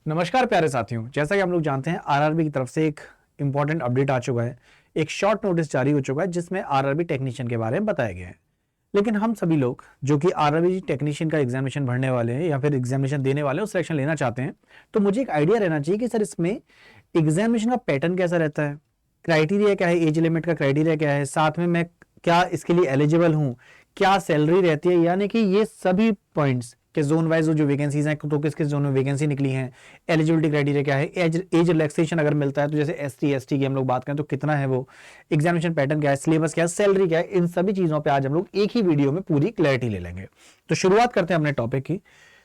नमस्कार प्यारे साथियों, जैसा कि हम लोग जानते हैं आरआरबी की तरफ से एक इंपॉर्टेंट अपडेट आ चुका है। एक शॉर्ट नोटिस जारी हो चुका है जिसमें आरआरबी टेक्नीशियन के बारे में बताया गया है। लेकिन हम सभी लोग जो कि आरआरबी टेक्नीशियन का एग्जामिनेशन भरने वाले हैं या फिर एग्जामिनेशन देने वाले हैं, सिलेक्शन लेना चाहते हैं, तो मुझे एक आइडिया रहना चाहिए कि सर इसमें एग्जामिनेशन का पैटर्न कैसा रहता है, क्राइटेरिया क्या है, एज लिमिट का क्राइटेरिया क्या है, साथ में मैं क्या इसके लिए एलिजिबल हूँ, क्या सैलरी रहती है, यानी कि ये सभी पॉइंट्स के जोन वाइज जो वैकेंसीज हैं तो किस किस जोन में वैकेंसी निकली है, एलिजिबिलिटी क्राइटेरिया क्या है, एज रिलैक्सेशन अगर मिलता है तो जैसे एसटी की हम लोग बात करें तो कितना है वो, एग्जामिनेशन पैटर्न क्या है, सिलेबस क्या है, सैलरी क्या है, इन सभी चीजों पे आज हम लोग एक ही वीडियो में पूरी क्लैरिटी ले लेंगे। तो शुरुआत करते हैं अपने टॉपिक की।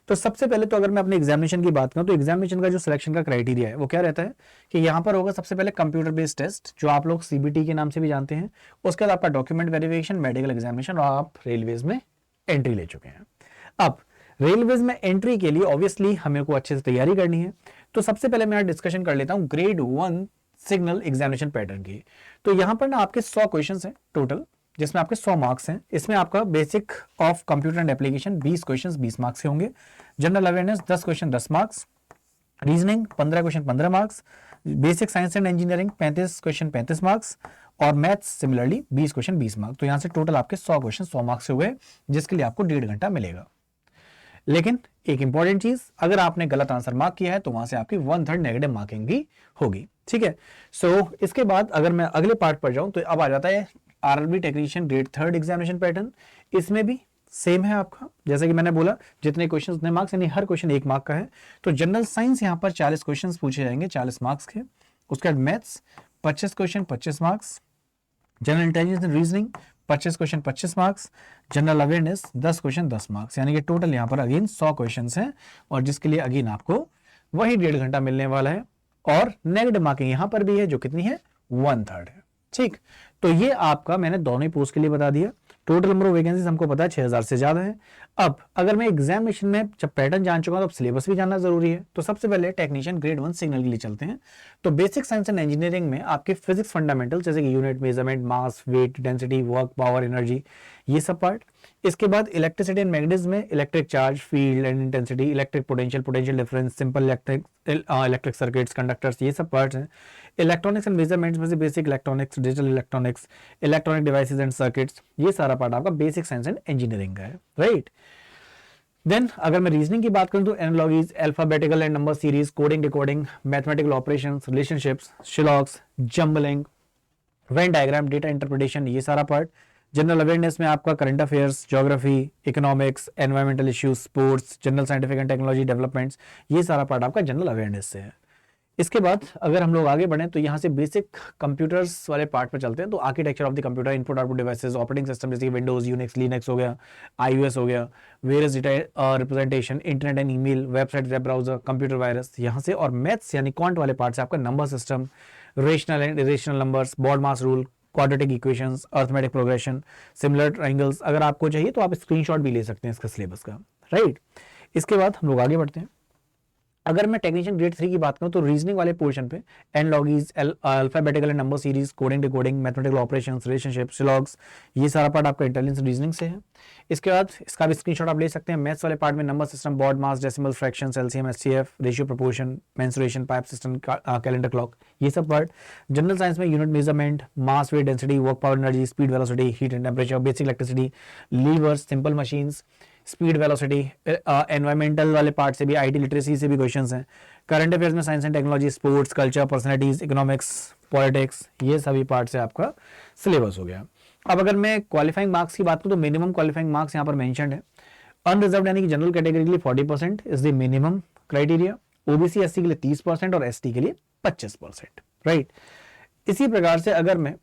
तो सबसे पहले तो अगर मैं अपने एग्जामिनेशन की बात करूं तो एग्जामिनेशन का जो सिलेक्शन का क्राइटेरिया है वो क्या रहता है कि यहाँ पर होगा सबसे पहले कंप्यूटर बेस्ड टेस्ट जो आप लोग सीबीटी के नाम से भी जानते हैं। उसके बाद आपका डॉक्यूमेंट वेरिफिकेशन, मेडिकल एग्जामिनेशन और आप रेलवेज में एंट्री ले चुके हैं। अब रेलवेज में एंट्री के लिए ऑब्वियसली हमें को अच्छे से तैयारी करनी है। तो सबसे पहले मैं डिस्कशन कर लेता हूं ग्रेड 1 सिग्नल एग्जामिनेशन पैटर्न की। तो यहां पर ना आपके 100 क्वेश्चंस हैं टोटल, जिसमें आपके 100 मार्क्स हैं। इसमें आपका basic of computer and application 20 questions 20 marks के होंगे, general awareness 10 question 10 marks, reasoning 15 question 15 marks, basic science and engineering 35 question 35 marks और मैथ्स सिमिलरली 20 क्वेश्चन 20 मार्क्स। तो यहां से टोटल आपके 100 क्वेश्चन 100 मार्क्स से हुए, जिसके लिए आपको 1.5 घंटा मिलेगा। लेकिन एक इंपॉर्टेंट चीज, अगर आपने गलत आंसर मार्क किया है तो वहां से आपकी 1/3 नेगेटिव मार्किंग भी होगी। ठीक है। सो इसके बाद अगर मैं अगले पार्ट पर जाऊं तो अब आ जाता है RRB technician grade 3 examination pattern. इसमें भी सेम है आपका, जैसे कि मैंने बोला जितने क्वेश्चन उतने मार्क्स, यानी हर क्वेश्चन 1 मार्क का है। तो जनरल साइंस यहां पर 40 क्वेश्चन पूछे जाएंगे 40 मार्क्स के। उसके बाद maths 25 question 25 marks, general intelligence and reasoning 25 question 25 marks, general awareness 10 question 10 marks, यानी कि टोटल यहां पर अगेन 100 क्वेश्चन हैं और जिसके लिए अगेन आपको वही 1.5 घंटा मिलने वाला है। और नेगेटिव मार्किंग यहां पर भी है जो कितनी है, 1/3 है। ठीक, तो ये आपका मैंने दोनों ही पोस्ट के लिए बता दिया। टोटल नंबर ऑफ वैकेंसीज हमको पता है 6000 से ज्यादा है। अब अगर मैं एग्जामिनेशन में जब पैटर्न जान चुका हूं तो अब सिलेबस भी जानना जरूरी है। तो सबसे पहले टेक्नीशियन ग्रेड 1 सिग्नल के लिए चलते हैं। तो बेसिक साइंस एंड इंजीनियरिंग में आपके फिजिक्स फंडामेंटल जैसे कि unit, measurement, mass, weight, density, work, power, energy, ये सब पार्ट। इसके बाद इलेक्ट्रिसिटी एंड मैग्नेटिज्म में electric charge, field and intensity, electric potential, potential difference, simple electric circuits, conductors, ये सब पार्ट्स हैं। इलेक्ट्रॉनिक्स एंड मेजरमेंट्स में से basic electronics, digital electronics, electronic devices and circuits, ये सारा पार्ट आपका बेसिक साइंस एंड इंजीनियरिंग का है, राइट। देन अगर मैं रीजनिंग की बात करूं तो analogies, alphabetical and number series, coding, decoding, mathematical operations, relationships, syllogisms, jumbling, Venn diagram, data interpretation, ये सारा पार्ट। जनरल अवेयरनेस में आपका current affairs, geography, economics, environmental issues, sports, general scientific and technology developments, ये सारा part आपका general awareness से है। इसके बाद अगर हम लोग आगे बढ़ें तो यहाँ से बेसिक कंप्यूटर्स वाले पार्ट पर चलते हैं। तो architecture of the computer, input output devices, operating system जैसे विंडोज, यूनिक्स, लिनक्स हो गया, आईओएस हो गया, various data representation, internet and email, website, web browser, computer virus, यहाँ से। और मैथ्स यानी क्वांट वाले पार्ट से आपका number system, rational and irrational numbers, BODMAS rule, quadratic equations, arithmetic progression, similar triangles. अगर आपको चाहिए तो आप स्क्रीनशॉट भी ले सकते हैं इसका सिलेबस का, राइट। इसके बाद हम लोग आगे बढ़ते हैं। अगर मैं टेक्नीशियन ग्रेड 3 की बात करूं तो रीजनिंग वाले पोर्शन पे analogies, alphabetical and number series, coding, decoding, mathematical operations, relationship, syllogisms, ये सारा पार्ट आपका इंटेलिजेंस रीजनिंग से है। इसके बाद इसका भी स्क्रीनशॉट आप ले सकते हैं। मैथ्स वाले पार्ट में number system, BODMAS, decimal, fractions, LCM, HCF, ratio, proportion, mensuration, pipe cistern, calendar clock, ये सब पार्ट। जनरल साइंस में unit, measurement, mass, weight, density, work, power, energy, speed, velocity, heat and temperature, basic electricity, levers, simple machines, speed, velocity. Environmental वाले part से भी, IT literacy से भी questions हैं। Current affairs में science and technology, sports, culture, personalities, economics, politics, ये सभी part से आपका सिलेबस हो गया। अब अगर मैं क्वालिफाइंग मार्क्स की बात करूं तो मिनिमम क्वालिफाइंग मार्क्स यहाँ पर मेंशन्ड है। अनरिजर्व्ड यानी कि जनरल कैटेगरी के लिए 40% is the minimum criteria, OBC SC के लिए 30% और एसटी के लिए 25%, राइट। इसी प्रकार से अगर मैं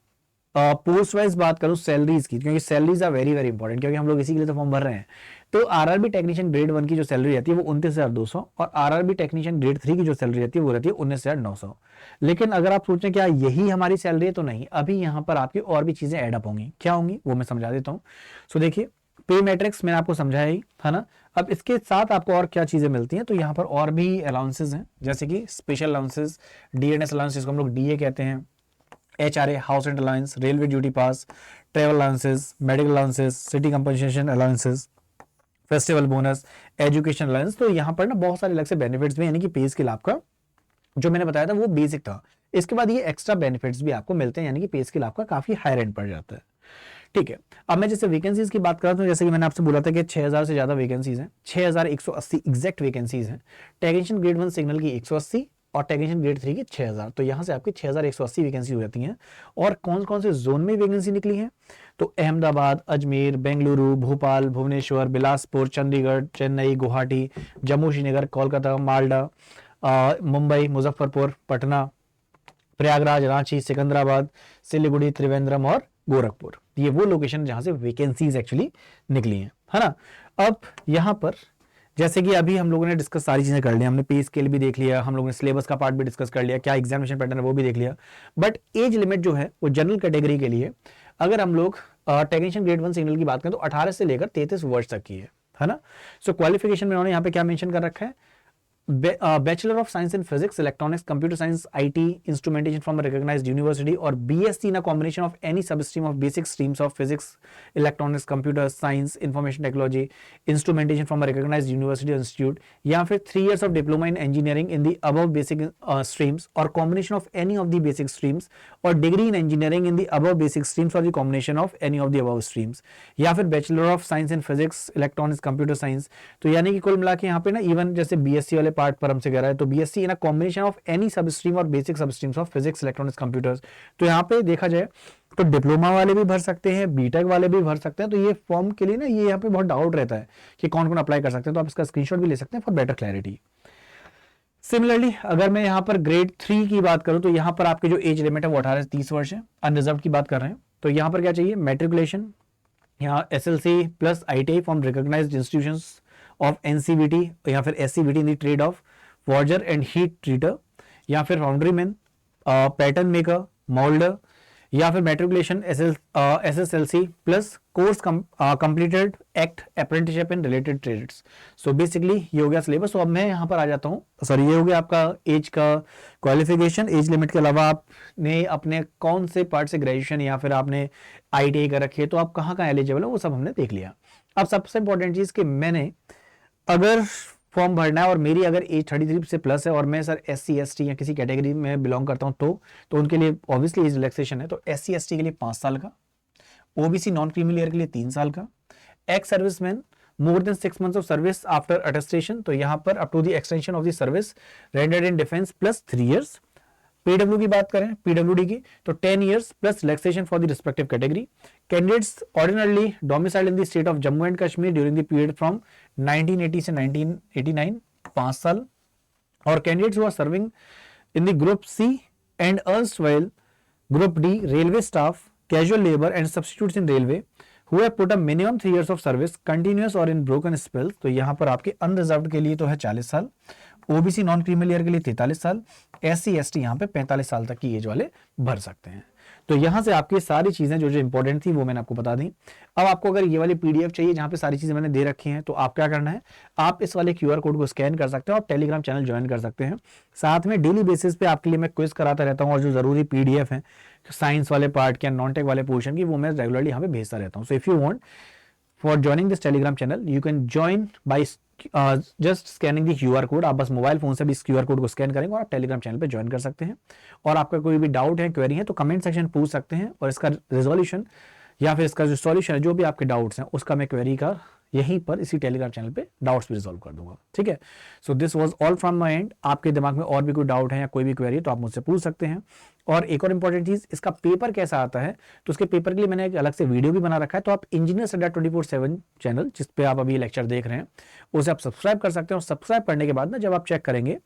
पोस्ट वाइज बात करूं सैलरीज की, क्योंकि salaries are very very important, क्योंकि हम लोग इसी के लिए तो फॉर्म भर रहे हैं। तो आरआरबी टेक्नीशियन ग्रेड 1 की जो सैलरी रहती है वो 29,200 और आरआरबी टेक्नीशियन ग्रेड 3 की जो सैलरी रहती है वो रहती है 19,900। लेकिन अगर आप सोचें क्या यही हमारी सैलरी है, तो नहीं, अभी यहाँ पर आपकी और भी चीजें एड अप होंगी। क्या होंगी वो मैं समझा देता हूँ। सो देखिए, पे मैट्रिक्स मैंने आपको समझाया ही है ना। अब इसके साथ आपको और क्या चीजें मिलती हैं, तो यहाँ पर और भी अलाउंसेस हैं, जैसे कि स्पेशल अलाउंसेस, डीएनएस अलाउंस जिसको हम लोग डीए कहते हैं, HRA, house rent allowance, railway duty पास, travel allowances, medical allowances, city compensation allowances, festival bonus, education allowance. तो यहाँ पर ना बहुत सारे अलग से बेनिफिट्स भी, यानी कि पे स्केल आपका जो मैंने बताया था वो बेसिक था। इसके बाद ये एक्स्ट्रा बेनिफिट्स भी आपको मिलते हैं, यानी कि पे स्केल आपका काफी हाई रेंट पड़ जाता है। ठीक है, अब मैं जैसे वैकेंसीज की बात कर रहा हूँ, जैसे कि मैंने आपसे बोला था कि 6000 से ज्यादा वैकेंसीज हैं, 6180 एग्जैक्ट वैकेंसीज हैं। टेक्नीशियन ग्रेड 1 सिग्नल की 180 और टेक्नीशियन ग्रेड 3 की 6000। तो यहाँ से आपकी 6180 वैकेंसी हो जाती हैं। और कौन कौन से जोन में वैकेंसी निकली है, तो अहमदाबाद, अजमेर, बेंगलुरु, भोपाल, भुवनेश्वर, बिलासपुर, चंडीगढ़, चेन्नई, गुवाहाटी, जम्मू श्रीनगर, कोलकाता, मालदा, मुंबई, मुजफ्फरपुर, पटना, प्रयागराज, रांची, सिकंदराबाद, सिलीगुड़ी, त्रिवेंद्रम और गोरखपुर। ये वो लोकेशन जहां से वैकेंसीज एक्चुअली निकली हैं, है ना। अब यहां पर जैसे कि अभी हम लोगों ने डिस्कस सारी चीजें कर ली, हमने पे स्केल भी देख लिया, हम लोगों ने सिलेबस का पार्ट भी डिस्कस कर लिया, क्या एग्जामिनेशन पैटर्न है वो भी देख लिया। बट एज लिमिट जो है वो जनरल कैटेगरी के लिए, अगर हम लोग टेक्नीशियन ग्रेड 1 सिग्नल की बात करें तो 18 से लेकर 33 वर्ष तक की है ना। सो क्वालिफिकेशन में उन्होंने यहाँ पे क्या मेंशन कर रखा है, Bachelor of Science in Physics, Electronics, Computer Science, IT, Instrumentation from a recognized university, or BSc in a combination of any substream of basic streams of Physics, Electronics, Computer Science, Information Technology, Instrumentation from a recognized university or institute, या फिर 3 years of diploma in engineering in the above basic streams or combination of any of the basic streams, or degree in engineering in the above basic streams or the combination of any of the above streams, या फिर Bachelor of Science in Physics, Electronics, Computer Science। तो यानी कि कुल मिला के यहाँ पे ना इवन जैसे बीएससी वाले पार्ट पर हमसे कह रहा है तो BSc in a combination of any सब स्ट्रीम और बेसिक सब streams of physics, electronics, computers. तो यहाँ पे देखा जाए तो डिप्लोमा वाले भी भर सकते हैं, बीटेक वाले भी भर सकते हैं। तो ये फॉर्म के लिए ना ये यहाँ पे बहुत डाउट रहता है कि कौन कौन अप्लाई कर सकते हैं, तो आप इसका स्क्रीनशॉट भी ले सकते हैं फॉर बेटर क्लैरिटी। सिमिलरली अगर मैं यहाँ पर ग्रेड 3 की बात करूँ तो यहाँ पर आपकी जो एज लिमिट है वो 18 से 30 वर्ष है। अनरिजर्व की बात कर रहे हैं तो यहाँ पर क्या चाहिए, मेट्रिकुलेशन, यहाँ SLC plus ITI from recognised institutions of NCVT या फिर SCVT in the trade of forger and heat treater, या फिर foundry man, pattern maker, moulder, या फिर matriculation SSLC plus course completed act apprenticeship in related trades. So basically ये हो गया syllabus. तो अब मैं यहाँ पर आ जाता हूँ, सॉरी ये हो गया आपका एज का क्वालिफिकेशन। एज लिमिट के अलावा आपने अपने कौन से पार्ट से ग्रेजुएशन या फिर आपने आईटीआई कर रखी है तो आप कहाँ कहाँ एलिजिबल है वो सब हमने देख लिया। अब सबसे इंपॉर्टेंट चीज कि मैंने अगर फॉर्म भरना है और मेरी अगर एज 33 से प्लस है और मैं सर SC ST या किसी कैटेगरी में बिलोंग करता हूं तो उनके लिए ऑब्वियसली एज रिलैक्सेशन है। तो SC ST के लिए 5 साल का, OBC नॉन क्रीमी लेयर के लिए 3 साल का, ex serviceman more than 6 months of service after attestation, तो यहां पर up to the extension of the service rendered in defence plus 3 years। PW की बात करें, पीडब्ल्यूडी की, तो 10 years plus relaxation for the respective category. Candidates ordinarily domiciled in the state of Jammu and Kashmir during the period from 1980 से 1989 5 साल। और candidates who are serving in the group C and erstwhile group D railway staff, casual labour and substitutes in railway who have put a minimum 3 years of service continuous or in broken spells, तो यहां पर आपके unreserved के लिए तो है 40 साल, OBC non creamy layer के लिए 43 साल, SC ST यहां पे 45 साल तक की एज वाले भर सकते हैं। तो यहां से आपकी सारी चीजें जो इंपॉर्टेंट थी वो मैंने आपको बता दी। अब आपको अगर ये वाली PDF चाहिए जहां पे सारी चीजें मैंने दे रखी हैं तो आप क्या करना है, आप इस वाले QR कोड को स्कैन कर सकते हो, आप टेलीग्राम चैनल ज्वाइन कर सकते हैं। साथ में डेली बेसिस पे आपके लिए मैं क्विज कराता रहता हूँ और जो जरूरी PDF है साइंस वाले पार्ट के, नॉन टेक वाले पोर्शन की, वो मैं रेगुलरली यहाँ पे भेजता रहता हूँ। So if you want for joining this Telegram channel you can join by just scanning the QR code. आप बस मोबाइल फोन से भी इस QR कोड को स्कैन करेंगे और आप टेलीग्राम चैनल पे ज्वाइन कर सकते हैं। और आपका कोई भी डाउट है, क्वेरी है तो कमेंट सेक्शन पूछ सकते हैं और इसका रिजोल्यूशन या फिर इसका जो सॉल्यूशन है, जो भी आपके डाउट्स हैं उसका मैं क्वेरी का यहीं पर इसी टेलीग्राम चैनल पे डाउट्स भी रिजॉल्व कर दूंगा। ठीक है, so this was all from my and. आपके दिमाग में और भी कोई डाउट है या कोई भी क्वेरी है तो आप मुझसे पूछ सकते हैं। और एक और इंपॉर्टेंट चीज, इसका पेपर कैसा आता है तो उसके पेपर के लिए मैंने एक अलग से वीडियो भी बना रखा है। तो आप इंजीनियर्स अड्डा 24/7 चैनल जिस पे आप अभी लेक्चर देख रहे हैं उसे आप सब्सक्राइब कर सकते हैं। और सब्सक्राइब करने के बाद ना जब आप चेक करेंगे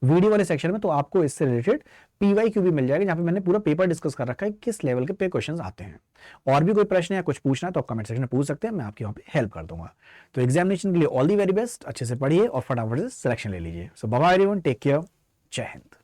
वीडियो वाले सेक्शन में तो आपको इससे रिलेटेड PYQ भी मिल जाएगा जहां पे मैंने पूरा पेपर डिस्कस कर रखा है किस लेवल के पे क्वेश्चंस आते हैं। और भी कोई प्रश्न या कुछ पूछना है तो आप कमेंट सेक्शन में पूछ सकते हैं, मैं आपकी वहां पे हेल्प कर दूंगा। तो एग्जामिनेशन के लिए ऑल दी वेरी बेस्ट, अच्छे से पढ़िए और फटाफट से सिलेक्शन ले लीजिए। So bye bye everyone, take care, जय हिंद।